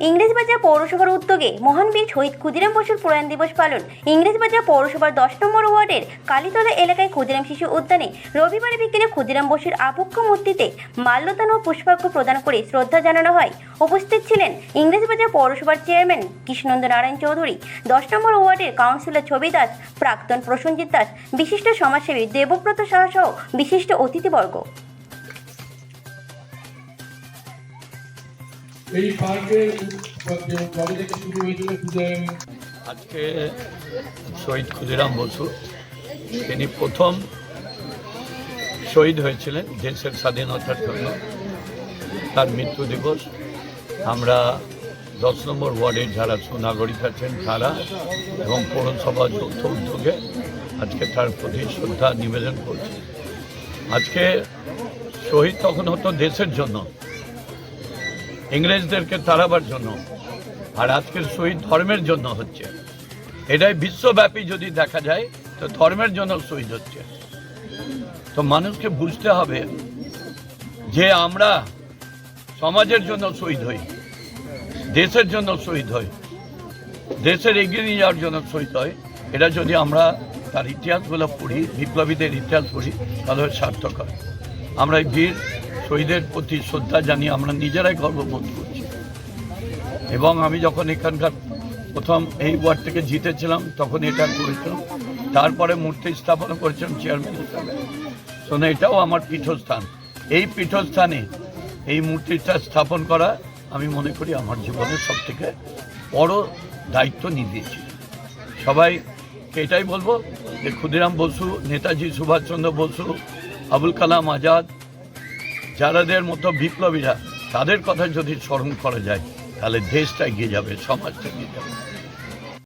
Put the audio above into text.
ইংরেজবাজার পৌরসভার উদ্যোগে মহান বীর শহীদ ক্ষুদিরাম বসুর প্রয়াণ দিবস পালন। ইংরেজবাজার পৌরসভার 10 নম্বর ওয়ার্ডের কালীতলা এলাকায় ক্ষুদিরাম শিশু উদ্যানে রবিবার বিকেলে ক্ষুদিরাম বসুর আবক্ষ মূর্তিতে মাল্যদান ও পুষ্পার্ঘ্য প্রদান করে শ্রদ্ধা জানানো হয়। উপস্থিত ছিলেন ইংরেজবাজার পৌরসভার চেয়ারম্যান কৃষ্ণেন্দু নারায়ণ চৌধুরী, 10 নম্বর ওয়ার্ডের কাউন্সিলর ছবি দাস, প্রাক্তন প্রসেনজিৎ দাস, বিশিষ্ট সমাজসেবী দেবব্রত সাহা সহ বিশিষ্ট অতিথিবর্গ। এই পার্কের কবে থেকে শুরু হয়েছিল? আজকে শহীদ ক্ষুদিরাম বসু তিনি প্রথম শহীদ হয়েছিলেন দেশের স্বাধীনতার জন্য। তার মৃত্যু দিবস আমরা 10 নম্বর ওয়ার্ডের যারা সুনাগরিক আছেন তারা এবং পৌরসভা যৌথ উদ্যোগে আজকে তার প্রতি শ্রদ্ধা নিবেদন করছি। আজকে শহীদ তখন হতো দেশের জন্য, ইংরেজদেরকে তাড়াবার জন্য, আর আজকের শহীদ ধর্মের জন্য হচ্ছে। এটাই বিশ্বব্যাপী যদি দেখা যায় তো ধর্মের জন্য শহীদ হচ্ছে। তো মানুষকে বুঝতে হবে যে আমরা সমাজের জন্য শহীদ হই, দেশের জন্য শহীদ হই, দেশের এগিয়ে নিয়ে যাওয়ার জন্য শহীদ হয়। এটা যদি আমরা তার ইতিহাসগুলো পড়ি, বিপ্লবীদের ইতিহাস পড়ি, তাহলে সার্থক হয়। আমরা এই বীর শহীদের প্রতি শ্রদ্ধা জানিয়ে আমরা নিজেরাই গর্ববোধ করছি। এবং আমি যখন এখানকার প্রথম এই ওয়ার্ড থেকে জিতেছিলাম তখন এটা করেছিলাম, তারপরে মূর্তি স্থাপন করেছিলাম চেয়ারম্যান হিসাবে। শোনো, এটাও আমার পীঠস্থান। এই পীঠস্থানে এই মূর্তিটা স্থাপন করা আমি মনে করি আমার জীবনের সবথেকে বড় দায়িত্ব নিয়েছি। সবাইকে এটাই বলবো যে ক্ষুদিরাম বসু, নেতাজি সুভাষচন্দ্র বসু, আবুল কালাম আজাদ, যারাদের মতো বিপ্লবীরা, তাদের কথা যদি স্মরণ করা যায় তাহলে দেশটা এগিয়ে যাবে, সমাজটা এগিয়ে যাবে।